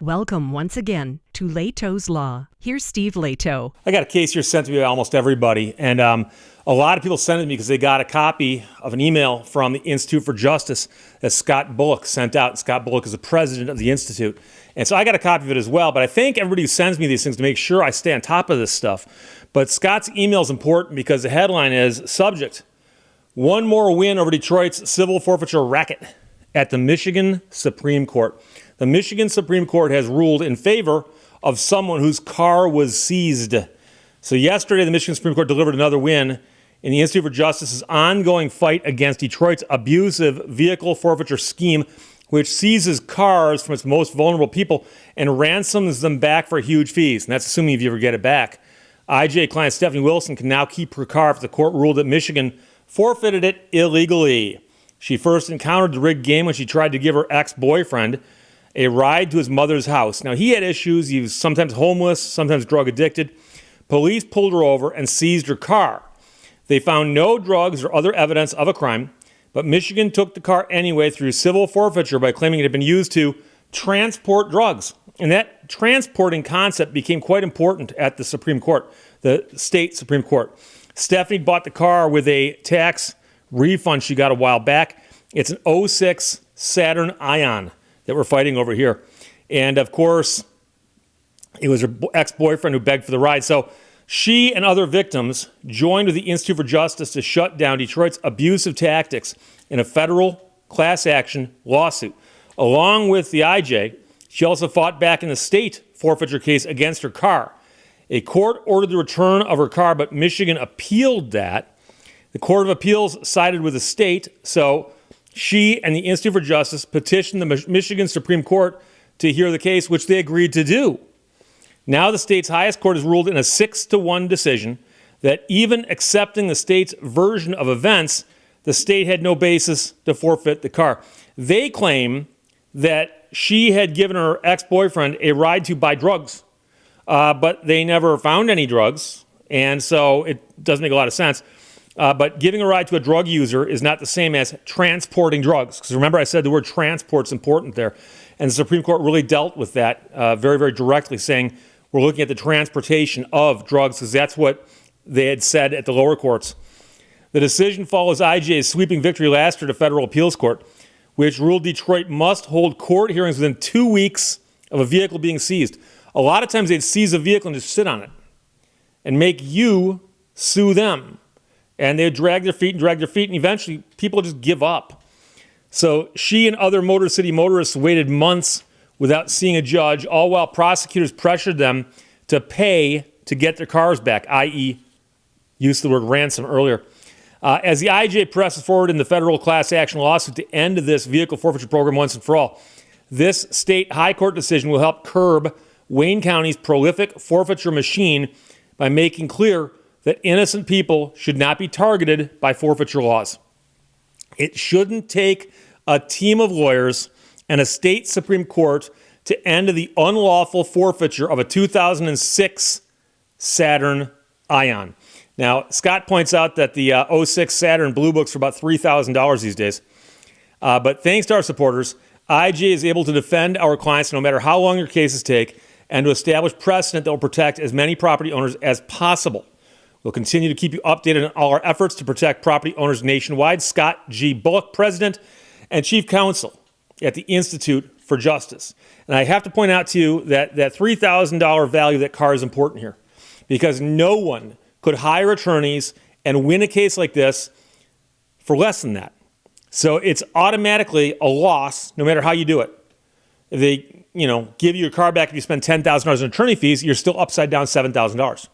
Welcome once again to Lehto's Law. Here's Steve Lehto. I got a case here sent to me by almost everybody, and a lot of people sent it to me because they got a copy of an email from the Institute for Justice that Scott Bullock sent out. Scott Bullock is the president of the Institute, and so I got a copy of it as well, but I thank everybody who sends me these things to make sure I stay on top of this stuff. But Scott's email is important because the headline is, subject, one more win over Detroit's civil forfeiture racket at the Michigan Supreme Court. The Michigan Supreme Court has ruled in favor of someone whose car was seized. So yesterday, the Michigan Supreme Court delivered another win in the Institute for Justice's ongoing fight against Detroit's abusive vehicle forfeiture scheme, which seizes cars from its most vulnerable people and ransoms them back for huge fees. And that's assuming if you ever get it back. IJ client Stephanie Wilson can now keep her car if the court ruled that Michigan forfeited it illegally. She first encountered the rigged game when she tried to give her ex-boyfriend a ride to his mother's house. Now, he had issues. He was sometimes homeless, sometimes drug addicted. Police pulled her over and seized her car. They found no drugs or other evidence of a crime, but Michigan took the car anyway through civil forfeiture by claiming it had been used to transport drugs. And that transporting concept became quite important at the Supreme Court, the state Supreme Court. Stephanie bought the car with a tax refund she got a while back. It's an '06 Saturn Ion that we're fighting over here. And of course, it was her ex-boyfriend who begged for the ride. So she and other victims joined with the Institute for Justice to shut down Detroit's abusive tactics in a federal class action lawsuit. Along with the IJ, she also fought back in the state forfeiture case against her car. A court ordered the return of her car, but Michigan appealed that. The Court of Appeals sided with the state, so she and the Institute for Justice petitioned the Michigan Supreme Court to hear the case, which they agreed to do. Now the state's highest court has ruled in a 6-1 decision that even accepting the state's version of events, the state had no basis to forfeit the car. They claim that she had given her ex-boyfriend a ride to buy drugs, but they never found any drugs, and so it doesn't make a lot of sense. But giving a ride to a drug user is not the same as transporting drugs. Because remember, I said the word transport's important there. And the Supreme Court really dealt with that very, very directly, saying we're looking at the transportation of drugs, because that's what they had said at the lower courts. The decision follows IJ's sweeping victory last year at a federal appeals court, which ruled Detroit must hold court hearings within 2 weeks of a vehicle being seized. A lot of times they'd seize a vehicle and just sit on it and make you sue them. And they would drag their feet, and eventually people just give up. So she and other Motor City motorists waited months without seeing a judge, all while prosecutors pressured them to pay to get their cars back, i.e., used the word ransom earlier. As the IJ presses forward in the federal class action lawsuit to end this vehicle forfeiture program once and for all, this state high court decision will help curb Wayne County's prolific forfeiture machine by making clear that innocent people should not be targeted by forfeiture laws. It shouldn't take a team of lawyers and a state Supreme Court to end the unlawful forfeiture of a 2006 Saturn Ion. Now, Scott points out that the '06 Saturn Blue Book's for about $3,000 these days. But thanks to our supporters, IJ is able to defend our clients no matter how long your cases take and to establish precedent that will protect as many property owners as possible. We'll continue to keep you updated on all our efforts to protect property owners nationwide. Scott G. Bullock, President and Chief Counsel at the Institute for Justice. And I have to point out to you that that $3,000 value of that car is important here, because no one could hire attorneys and win a case like this for less than that. So it's automatically a loss no matter how you do it. If they, give you your car back if you spend $10,000 in attorney fees, you're still upside down $7,000.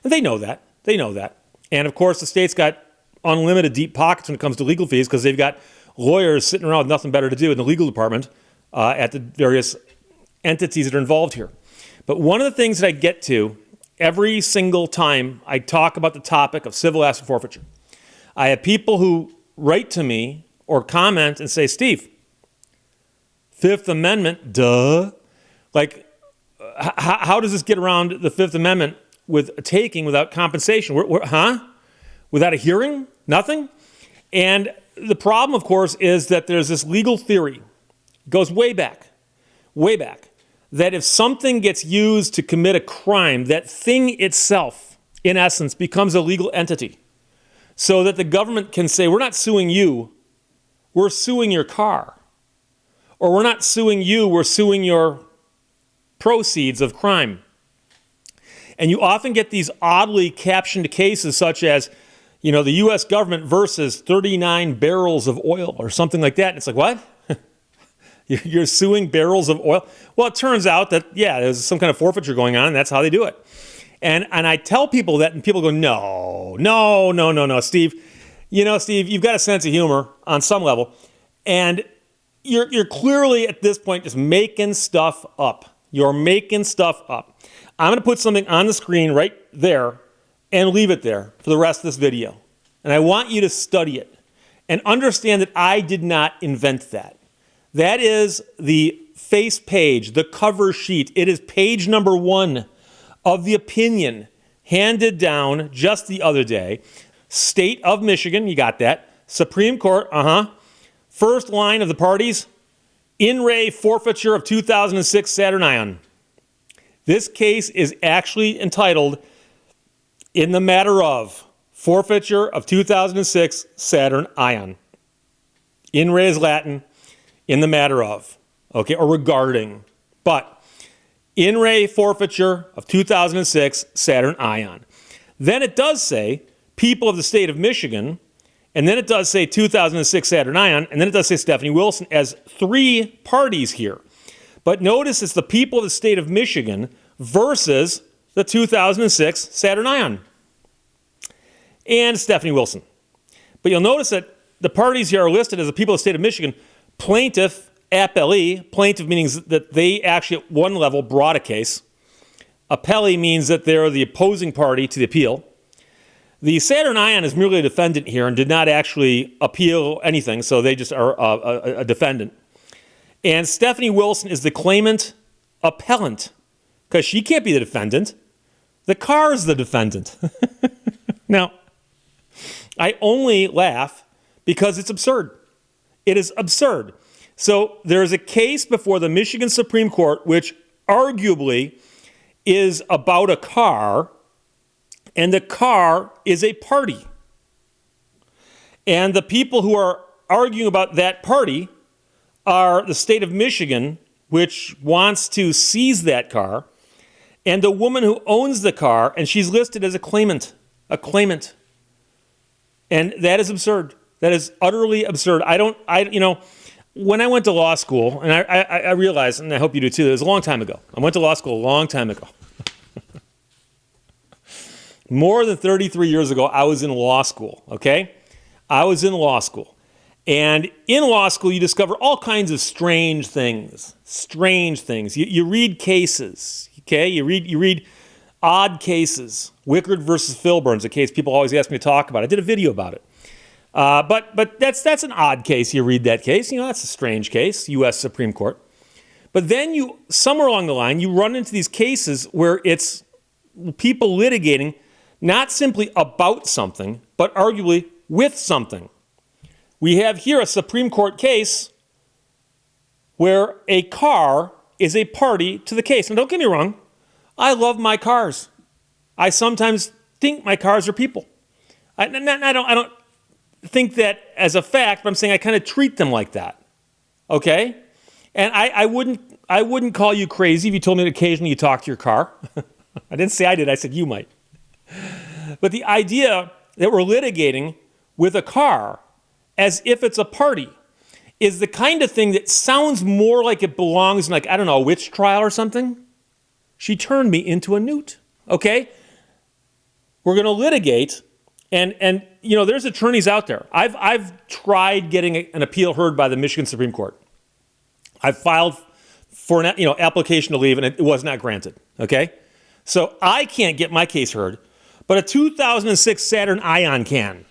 And they know that. They know that. And of course, the state's got unlimited deep pockets when it comes to legal fees, because they've got lawyers sitting around with nothing better to do in the legal department at the various entities that are involved here. But one of the things that I get to every single time I talk about the topic of civil asset forfeiture, I have people who write to me or comment and say, Steve, Fifth Amendment, duh. Like, how does this get around the Fifth Amendment with taking without compensation? Without a hearing? Nothing? And the problem, of course, is that there's this legal theory. It goes way back, that if something gets used to commit a crime, that thing itself, in essence, becomes a legal entity. So that the government can say, we're not suing you, we're suing your car. Or we're not suing you, we're suing your proceeds of crime. And you often get these oddly captioned cases such as, the U.S. government versus 39 barrels of oil or something like that. And it's like, what? You're suing barrels of oil? Well, it turns out that, there's some kind of forfeiture going on, and that's how they do it. And I tell people that, and people go, no, Steve. Steve, you've got a sense of humor on some level, and you're clearly at this point just making stuff up. You're making stuff up. I'm going to put something on the screen right there and leave it there for the rest of this video. And I want you to study it and understand that I did not invent that. That is the face page, the cover sheet. It is page number 1 of the opinion handed down just the other day. State of Michigan, you got that. Supreme Court, First line of the parties, in re forfeiture of 2006 Saturn Ion. This case is actually entitled in the matter of forfeiture of 2006 Saturn Ion. In re is Latin, in the matter of, or regarding. But in re forfeiture of 2006 Saturn Ion. Then it does say people of the state of Michigan, and then it does say 2006 Saturn Ion, and then it does say Stephanie Wilson as 3 parties here. But notice it's the people of the state of Michigan versus the 2006 Saturn Ion and Stephanie Wilson. But you'll notice that the parties here are listed as the people of the state of Michigan. Plaintiff, appellee, plaintiff means that they actually at one level brought a case. Appellee means that they're the opposing party to the appeal. The Saturn Ion is merely a defendant here and did not actually appeal anything, so they just are a defendant. And Stephanie Wilson is the claimant appellant, because she can't be the defendant. The car is the defendant. Now, I only laugh because it's absurd. It is absurd. So there is a case before the Michigan Supreme Court which arguably is about a car, and the car is a party. And the people who are arguing about that party are the state of Michigan, which wants to seize that car, and the woman who owns the car, and she's listed as a claimant. And that is absurd. That is utterly absurd. When I went to law school, and I realized, and I hope you do too, it was a long time ago. I went to law school a long time ago. More than 33 years ago, I was in law school, okay? I was in law school. And in law school, you discover all kinds of strange things. You read cases, okay? You read odd cases. Wickard versus Filburn's a case people always ask me to talk about. I did a video about it. But that's an odd case. You read that case. That's a strange case, U.S. Supreme Court. But then somewhere along the line, you run into these cases where it's people litigating not simply about something, but arguably with something. We have here a Supreme Court case where a car is a party to the case. And don't get me wrong, I love my cars. I sometimes think my cars are people. I don't think that as a fact, but I'm saying I kind of treat them like that. Okay? And I wouldn't call you crazy if you told me that occasionally you talk to your car. I didn't say I did, I said you might. But the idea that we're litigating with a car as if it's a party is the kind of thing that sounds more like it belongs in, a witch trial or something. She turned me into a newt, okay? We're going to litigate, and there's attorneys out there. I've tried getting an appeal heard by the Michigan Supreme Court. I've filed for an application to leave, and it was not granted, okay? So I can't get my case heard, but a 2006 Saturn Ion can.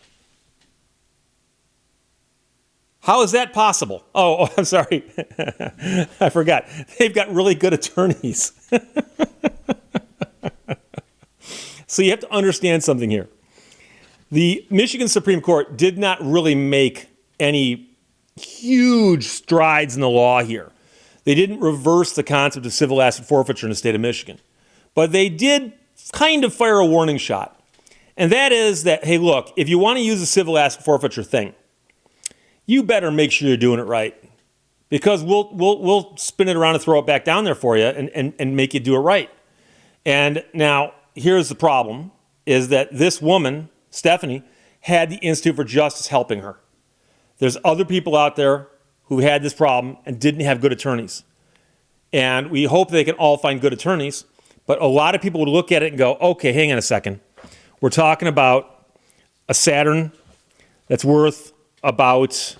How is that possible? Oh, I'm sorry. I forgot. They've got really good attorneys. So you have to understand something here. The Michigan Supreme Court did not really make any huge strides in the law here. They didn't reverse the concept of civil asset forfeiture in the state of Michigan. But they did kind of fire a warning shot. And that is that, hey, look, if you want to use a civil asset forfeiture thing, you better make sure you're doing it right. Because we'll spin it around and throw it back down there for you and make you do it right. And now, here's the problem, is that this woman, Stephanie, had the Institute for Justice helping her. There's other people out there who had this problem and didn't have good attorneys. And we hope they can all find good attorneys. But a lot of people would look at it and go, okay, hang on a second. We're talking about a Saturn that's worth about,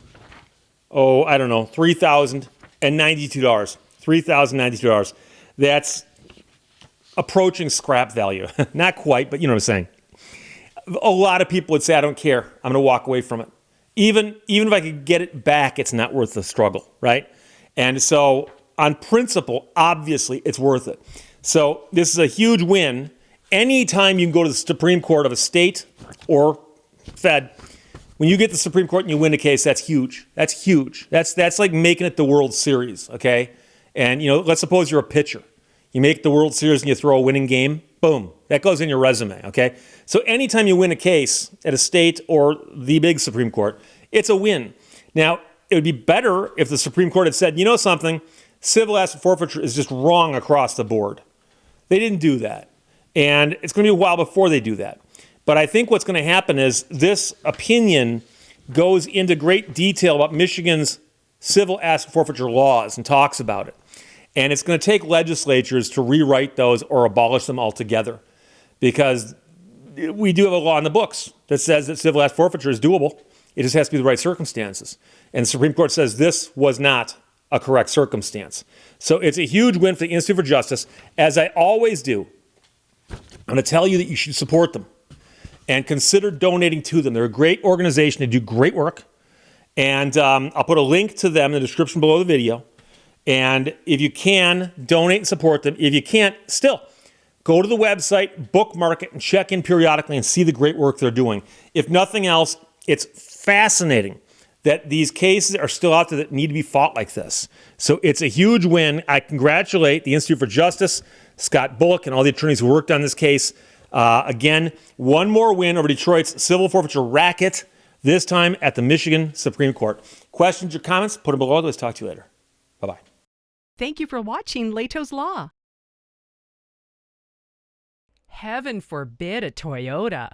$3,092. $3,092. That's approaching scrap value. Not quite, but you know what I'm saying. A lot of people would say, I don't care. I'm going to walk away from it. Even if I could get it back, it's not worth the struggle, right? And so on principle, obviously, it's worth it. So this is a huge win. Anytime you can go to the Supreme Court of a state or Fed, when you get to the Supreme Court and you win a case, that's huge. That's huge. That's like making it the World Series, okay? And, let's suppose you're a pitcher. You make the World Series and you throw a winning game, boom. That goes in your resume, okay? So anytime you win a case at a state or the big Supreme Court, it's a win. Now, it would be better if the Supreme Court had said, you know something, civil asset forfeiture is just wrong across the board. They didn't do that. And it's going to be a while before they do that. But I think what's going to happen is this opinion goes into great detail about Michigan's civil asset forfeiture laws and talks about it. And it's going to take legislatures to rewrite those or abolish them altogether. Because we do have a law in the books that says that civil asset forfeiture is doable. It just has to be the right circumstances. And the Supreme Court says this was not a correct circumstance. So it's a huge win for the Institute for Justice. As I always do, I'm going to tell you that you should support them and consider donating to them. They're a great organization. They do great work. And I'll put a link to them in the description below the video. And if you can, donate and support them. If you can't, still, go to the website, bookmark it, and check in periodically and see the great work they're doing. If nothing else, it's fascinating that these cases are still out there that need to be fought like this. So it's a huge win. I congratulate the Institute for Justice, Scott Bullock, and all the attorneys who worked on this case. Again, one more win over Detroit's civil forfeiture racket, this time at the Michigan Supreme Court. Questions or comments? Put them below. Let's talk to you later. Bye-bye. Thank you for watching Lehto's Law. Heaven forbid a Toyota.